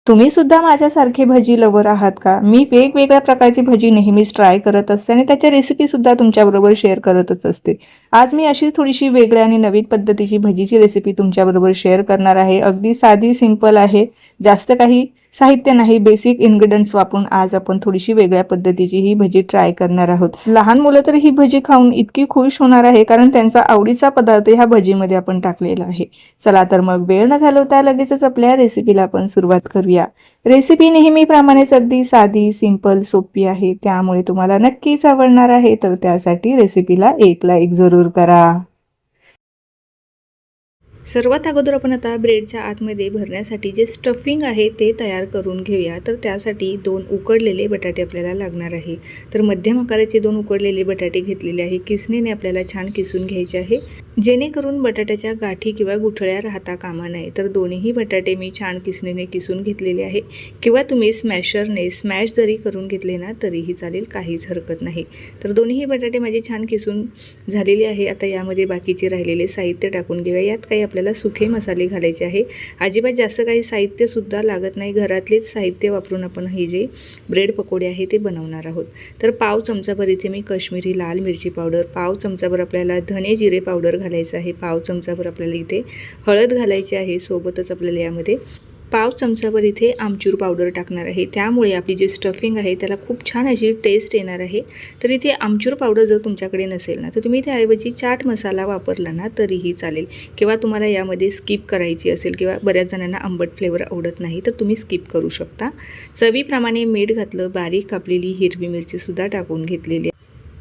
तुम्ही सुद्धा माझ्यासारखे भजी लवर आहात का? मी वेगवेगळ्या प्रकारची भजी नेहमीच ट्राय करत असते आणि त्याच्या रेसिपी सुद्धा तुमच्याबरोबर शेअर करतच असते. आज मी अशी थोडीशी वेगळ्या आणि नवीन पद्धतीची भजीची रेसिपी तुमच्याबरोबर शेअर करणार आहे. अगदी साधी, सिंपल आहे. जास्त काही साहित्य नाही, बेसिक इन्ग्रेडियंट्स वापरून आज आपण थोडीशी वेगळ्या पद्धतीची ही भजी ट्राय करणार आहोत. लहान मुलं तर ही भजी खाऊन इतकी खुश होणार आहे, कारण त्यांचा आवडीचा पदार्थ ह्या भजीमध्ये आपण टाकलेला आहे. चला तर मग वेळ न घालवता लगेचच आपल्या रेसिपीला आपण सुरुवात करूया. रेसिपी नेहमीप्रमाणेच अगदी साधी, सिंपल, सोपी आहे. त्यामुळे तुम्हाला नक्कीच आवडणार आहे. तर त्यासाठी रेसिपीला एक लाईक जरूर करा. सर्वात अगोदर आपण आता ब्रेडच्या आतमध्ये भरण्यासाठी जे स्टफिंग आहे ते तयार करून घेऊया. तर त्यासाठी 2 उकडलेले बटाटे आपल्याला लागणार आहे. तर मध्यम आकाराचे 2 उकडलेले बटाटे घेतलेले आहे. किसणीने आपल्याला छान किसून घ्यायचे आहे, जेणेकरून बटाट्याच्या गाठी किंवा गुठळ्या राहता कामा नये. तर दोन्ही बटाटे मी छान किसणीने किसून घेतलेले आहे, किंवा तुम्ही स्मॅशरने स्मॅश जरी करून घेतले ना तरीही चालेल, काहीच हरकत नाही. तर दोन्ही बटाटे माझे छान किसून झालेले आहे. आता यामध्ये बाकीचे राहिलेले साहित्य टाकून घेऊया. यात काही आपल्याला सुखे मसाले घालायचे आहे. अजिबात जास्त काही साहित्यसुद्धा लागत नाही. घरातलेच साहित्य वापरून आपण हे जे ब्रेड पकोडे आहे ते बनवणार आहोत. तर पाव चमचाभर इथे मी काश्मीरी लाल मिरची पावडर, पाव चमचाभर आपल्याला धने जिरे पावडर घालायचं आहे, पाव चमचाभर आपल्याला इथे हळद घालायची आहे. सोबतच आपल्याला यामध्ये पाव चमचाभर इथे आमचूर पावडर टाकणार आहे. त्यामुळे आपली जी स्टफिंग आहे त्याला खूप छान अशी टेस्ट येणार आहे. तर इथे आमचूर पावडर जर तुमच्याकडे नसेल ना तर तुम्ही त्याऐवजी चाट मसाला वापरला ना तरीही चालेल, किंवा तुम्हाला यामध्ये स्किप करायची असेल, किंवा बऱ्याच जणांना आंबट फ्लेवर आवडत नाही तर तुम्ही स्किप करू शकता. चवीप्रमाणे मीठ घातलं, बारीक कापलेली हिरवी मिरचीसुद्धा टाकून घेतलेली,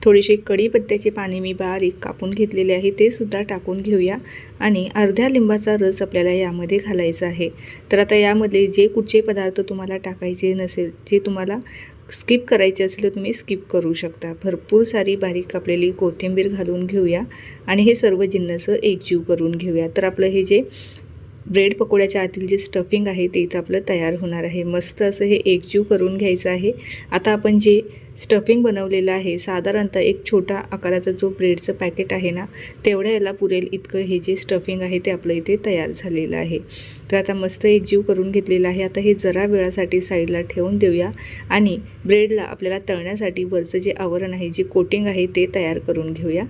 थोडीशी कढीपत्त्याचे पाने मी बारीक कापून घेतलेले आहे ते सुद्धा टाकून घेऊया. आणि अर्ध्या लिंबाचा रस आपल्याला यामध्ये घालायचा आहे. तर आता यामध्ये जे कुठचे पदार्थ तुम्हाला टाकायचे नसेल, जे तुम्हाला स्किप करायचे असेल तर तुम्ही स्किप करू शकता. भरपूर सारी बारीक कापलेली कोथिंबीर घालून घेऊया आणि हे सर्व जिन्नस एकजीव करून घेऊया. तर आपलं हे जे ब्रेड पकोड्याच्या आतील जे स्टफिंग आहे ते इथं आपलं तयार होणार आहे. मस्त असं हे एकजीव करून घ्यायचं आहे. आता आपण जे स्टफिंग बनवलेलं आहे, साधारणतः एक छोटा आकाराचा जो ब्रेडचं पॅकेट आहे ना तेवढ्या याला पुरेल इतकं हे जे स्टफिंग आहे ते आपलं इथे तयार झालेलं आहे. तर आता मस्त एकजीव करून घेतलेलं आहे. आता हे जरा वेळासाठी साईडला ठेवून देऊया आणि ब्रेडला आपल्याला तळण्यासाठी वरचं जे आवरण आहे, जे कोटिंग आहे ते तयार करून घेऊया.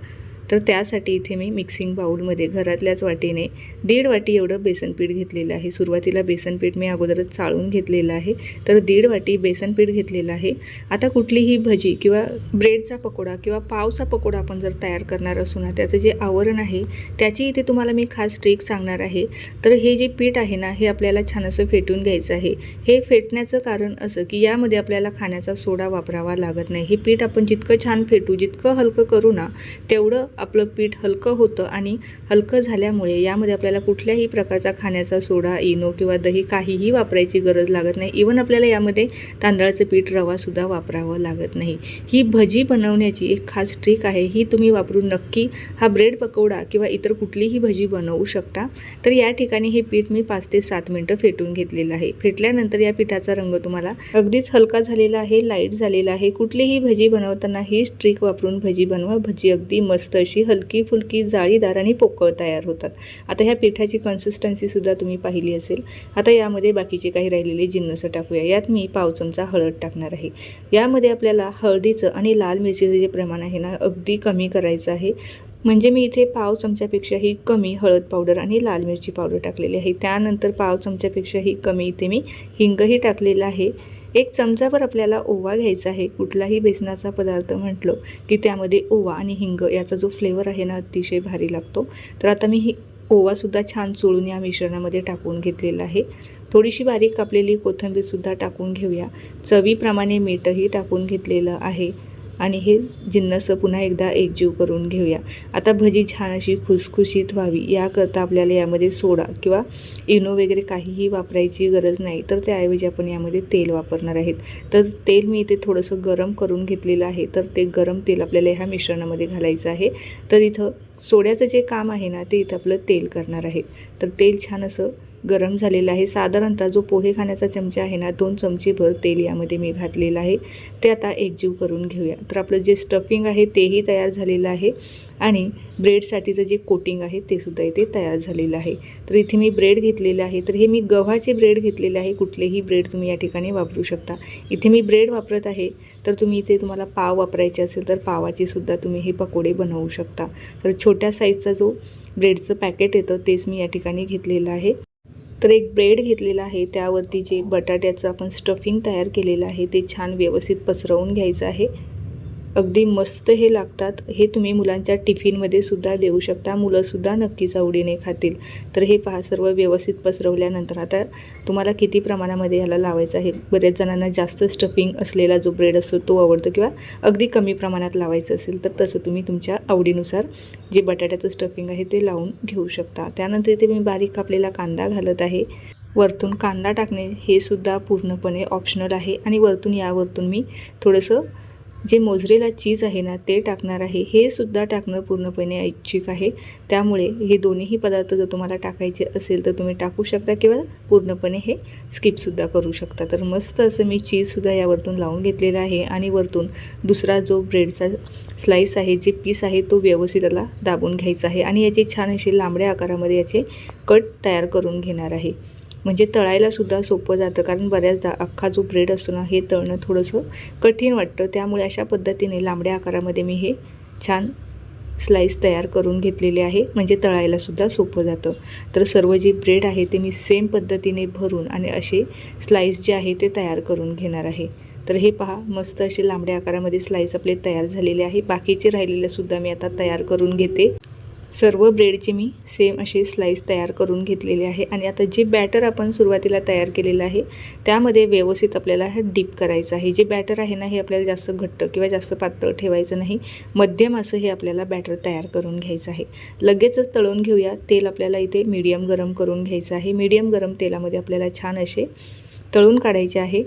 तर त्यासाठी इथे मी मिक्सिंग बाऊलमध्ये घरातल्याच वाटीने 1.5 वाटी एवढं बेसनपीठ घेतलेलं आहे. सुरुवातीला बेसनपीठ मी अगोदरच चाळून घेतलेलं आहे. तर 1.5 वाटी बेसनपीठ घेतलेलं आहे. आता कुठलीही भजी किंवा ब्रेडचा पकोडा किंवा पावचा पकोडा आपण जर तयार करणार असू ना, त्याचं जे आवरण आहे त्याची इथे तुम्हाला मी खास ट्रिक सांगणार आहे. तर हे जे पीठ आहे ना हे आपल्याला छान असं फेटून घ्यायचं आहे. हे फेटण्याचं कारण असं की यामध्ये आपल्याला खाण्याचा सोडा वापरावा लागत नाही. हे पीठ आपण जितकं छान फेटू, जितकं हलकं करू ना तेवढं आपलं पीठ हलकं होतं, आणि हलकं झाल्यामुळे यामध्ये आपल्याला कुठल्याही प्रकारचा खाण्याचा सोडा, इनो किंवा दही काहीही वापरायची गरज लागत नाही. इवन आपल्याला यामध्ये तांदळाचं पीठ, रवासुद्धा वापरावं लागत नाही. ही भजी बनवण्याची एक खास ट्रिक आहे. ही तुम्ही वापरून नक्की हा ब्रेड पकोडा किंवा इतर कुठलीही भजी बनवू शकता. तर या ठिकाणी हे पीठ मी 5 ते 7 मिनटं फेटून घेतलेलं आहे. फेटल्यानंतर या पिठाचा रंग तुम्हाला अगदीच हलका झालेला आहे, लाईट झालेला आहे. कुठलीही भजी बनवताना हीच ट्रिक वापरून भजी बनवा. भजी अगदी मस्त अशी हलकी फुलकी, जाळीदार आणि पोकळ तयार होतात. आता ह्या पिठाची कन्सिस्टन्सीसुद्धा तुम्ही पाहिली असेल. आता यामध्ये बाकीचे काही राहिलेले जिन्नस टाकूया. यात मी पाव चमचा हळद टाकणार आहे. यामध्ये आपल्याला हळदीचं आणि लाल मिरचीचं जे प्रमाण आहे ना अगदी कमी करायचं आहे. म्हणजे मी इथे पाव चमच्यापेक्षाही कमी हळद पावडर आणि लाल मिरची पावडर टाकलेली आहे. त्यानंतर पाव चमच्यापेक्षाही कमी इथे मी हिंगही टाकलेला आहे. 1 चमचाभर आपल्याला ओवा घ्यायचा आहे. कुठलाही बेसनाचा पदार्थ म्हटलं की त्यामध्ये ओवा आणि हिंग याचा जो फ्लेवर आहे ना अतिशय भारी लागतो. तर आता मी ओवासुद्धा छान चोळून या मिश्रणामध्ये टाकून घेतलेला आहे. थोडीशी बारीक कापलेली कोथिंबीरसुद्धा टाकून घेऊया. चवीप्रमाणे मीठही टाकून घेतलेलं आहे. आणि हे जिन्नस पुन्हा एकदा एकजीव करून घेऊया. आता भजी छान अशी खुसखुशीत व्हावी याकरता आपल्याला यामध्ये सोडा किंवा इनो वगैरे काहीही वापरायची गरज नाही. तर त्याऐवजी आपण यामध्ये तेल वापरणार आहेत. तर तेल मी इथे थोडंसं गरम करून घेतलेलं आहे. तर ते गरम तेल आपल्याला ह्या मिश्रणामध्ये घालायचं आहे. तर इथं सोड्याचं जे काम आहे ना ते इथं आपलं तेल करणार आहे. तर तेल छान असं गरम झालेलं आहे. साधारणतः जो पोहे खाण्याचा चमचा आहे ना 2 चमचेभर तेल यामध्ये मी घातलेलं आहे. ते आता एकजीव करून घेऊया. तर आपलं जे स्टफिंग आहे तेही तयार झालेलं आहे आणि ब्रेडसाठीचं जे कोटिंग आहे ते सुद्धा इथे तयार झालेलं आहे. तर इथे मी ब्रेड घेतलेले आहे. तर हे मी गव्हाचे ब्रेड घेतलेले आहे. कुठलेही ब्रेड तुम्ही या ठिकाणी वापरू शकता. इथे मी ब्रेड वापरत आहे. तर तुम्ही इथे तुम्हाला पाव वापरायचे असेल तर पावाचे सुद्धा तुम्ही हे पकोडे बनवू शकता. तर छोट्या साईजचा जो ब्रेडचं पॅकेट येतं तेच मी या ठिकाणी घेतलेलं आहे. तर एक ब्रेड घेतलेला आहे. त्यावरती जे बटाट्याचं आपण स्टफिंग तयार केलेलं आहे ते छान व्यवस्थित पसरवून घ्यायचं आहे. अगदी मस्त हे लागतात. हे तुम्ही मुलांच्या टिफिनमध्ये सुद्धा देऊ शकता. मुलंसुद्धा नक्कीच आवडीने खातील. तर हे पहा सर्व व्यवस्थित पसरवल्यानंतर आता तुम्हाला किती प्रमाणामध्ये ह्याला लावायचं आहे. बऱ्याच जणांना जास्त स्टफिंग असलेला जो ब्रेड असतो तो आवडतो किंवा अगदी कमी प्रमाणात लावायचं असेल तर तसं तुम्ही तुमच्या आवडीनुसार जे बटाट्याचं स्टफिंग आहे ते लावून घेऊ शकता. त्यानंतर इथे मी बारीक कापलेला कांदा घालत आहे. वरतून कांदा टाकणे हे सुद्धा पूर्णपणे ऑप्शनल आहे आणि यावरतून मी थोडंसं जे मोझरेला चीज आहे ना ते टाकणार आहे. हे सुद्धा टाकणं पूर्णपणे ऐच्छिक आहे. त्यामुळे हे दोन्हीही पदार्थ जर तुम्हाला टाकायचे असेल तर तुम्ही टाकू शकता किंवा पूर्णपणे हे स्किपसुद्धा करू शकता. तर मस्त असं मी चीजसुद्धा यावरतून लावून घेतलेला आहे आणि वरतून दुसरा जो ब्रेडचा स्लाईस आहे जे पीस आहे तो व्यवस्थित त्याला दाबून घ्यायचा आहे आणि याचे छान असे लांबड्या आकारामध्ये याचे कट तयार करून घेणार आहे. म्हणजे तळायलासुद्धा सोपं जातं. कारण बऱ्याचदा अख्खा जो ब्रेड असतो ना हे तळणं थोडंसं कठीण वाटतं. त्यामुळे अशा पद्धतीने लांबड्या आकारामध्ये मी हे छान स्लाईस तयार करून घेतलेले आहे. म्हणजे तळायलासुद्धा सोपं जातं. तर सर्व जे ब्रेड आहे ते मी सेम पद्धतीने भरून आणि असे स्लाईस जे आहे ते तयार करून घेणार आहे. तर हे पहा मस्त असे लांबड्या आकारामध्ये स्लाईस आपले तयार झालेले आहे. बाकीचे राहिलेलेसुद्धा मी आता तयार करून घेते. सर्व ब्रेडचे मी सेम असे स्लाईस तयार करून घेतलेले आहे आणि आता जे बॅटर आपण सुरुवातीला तयार केलेलं आहे त्यामध्ये व्यवस्थित आपल्याला हे डीप करायचं आहे. जे बॅटर आहे ना हे आपल्याला जास्त घट्ट किंवा जास्त पातळ ठेवायचं नाही. मध्यम असं हे आपल्याला बॅटर तयार करून घ्यायचं आहे. लगेचच तळून घेऊया. तेल आपल्याला इथे मीडियम गरम करून घ्यायचं आहे. मीडियम गरम तेलामध्ये आपल्याला छान असे तळून काढायचे आहे.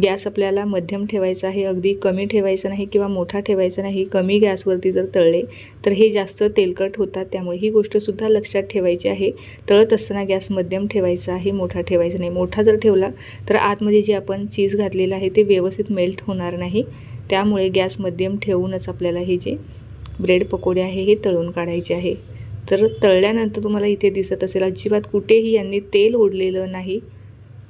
गॅस आपल्याला मध्यम ठेवायचा आहे. अगदी कमी ठेवायचं नाही किंवा मोठा ठेवायचा नाही. कमी गॅसवरती जर तळले तर हे जास्त तेलकट होतात. त्यामुळे ही गोष्टसुद्धा लक्षात ठेवायची आहे. तळत असताना गॅस मध्यम ठेवायचा आहे. मोठा ठेवायचा नाही. मोठा जर ठेवला तर आतमध्ये जे आपण चीज घातलेलं आहे ते व्यवस्थित मेल्ट होणार नाही. त्यामुळे गॅस मध्यम ठेवूनच आपल्याला हे जे ब्रेड पकोडे आहे हे तळून काढायचे आहे. तर तळल्यानंतर तुम्हाला इथे दिसत असेल अजिबात कुठेही यांनी तेल ओढलेलं नाही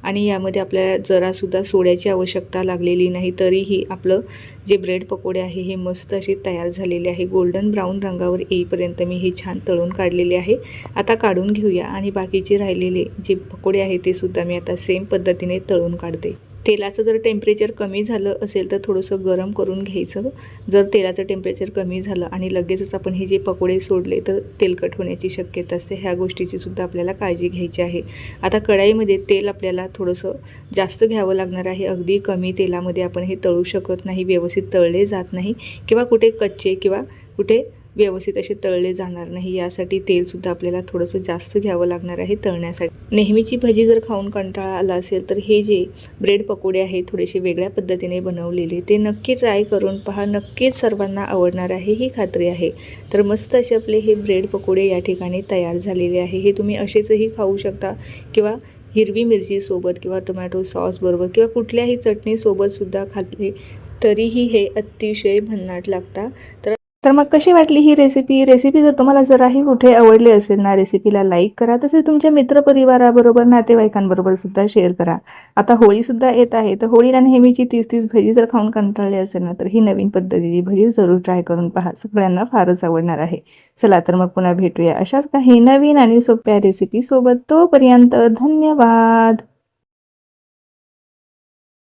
आणि यामध्ये आपल्याला जरासुद्धा सोड्याची आवश्यकता लागलेली नाही. तरीही आपलं जे ब्रेड पकोडे आहे हे मस्त असे तयार झालेले आहे. गोल्डन ब्राऊन रंगावर येईपर्यंत मी हे छान तळून काढलेले आहे. आता काढून घेऊया आणि बाकीचे राहिलेले जे पकोडे आहे ते सुद्धा मी आता सेम पद्धतीने तळून काढते. तेलाचं जर टेम्परेचर कमी झालं असेल तर थोडंसं गरम करून घ्यायचं. जर तेलाचं टेम्परेचर कमी झालं आणि लगेचच आपण हे जे पकोडे सोडले तर तेलकट होण्याची शक्यता असते. ह्या गोष्टीची सुद्धा आपल्याला काळजी घ्यायची आहे. आता कढाईमध्ये तेल आपल्याला थोडंसं जास्त घ्यावं लागणार आहे. अगदी कमी तेलामध्ये आपण हे तळू शकत नाही. व्यवस्थित तळले जात नाही किंवा कुठे कच्चे किंवा कुठे व्यवस्थित असे तळले जाणार नाही. यासाठी तेलसुद्धा आपल्याला थोडंसं जास्त घ्यावं लागणार आहे तळण्यासाठी. नेहमीची भजी जर खाऊन कंटाळा आला असेल तर हे जे ब्रेड पकोडे आहेत थोडेसे वेगळ्या पद्धतीने बनवलेले ते नक्की ट्राय करून पहा. नक्कीच सर्वांना आवडणार आहे ही खात्री आहे. तर मस्त असे आपले हे ब्रेड पकोडे या ठिकाणी तयार झालेले आहे. हे तुम्ही असेचही खाऊ शकता किंवा हिरवी मिरचीसोबत किंवा टोमॅटो सॉसबरोबर किंवा कुठल्याही चटणीसोबतसुद्धा खाल्ले तरीही हे अतिशय भन्नाट लागतात. तर मग कशी वाटली ही रेसिपी जर तुम्हाला जराही कुठे आवडली असेल ना रेसिपीला लाईक करा. तसेच तुमच्या मित्रपरिवाराबरोबर नातेवाईकांबरोबर सुद्धा शेअर करा. आता होळीसुद्धा येत आहे तर होळीला नेहमीची 30-30 भजी जर खाऊन कंटाळली असेल ना तर ही नवीन पद्धतीची भजी जरूर ट्राय करून पहा. सगळ्यांना फारच आवडणार आहे. चला तर मग पुन्हा भेटूया अशाच काही नवीन आणि सोप्या रेसिपीसोबत. तोपर्यंत धन्यवाद.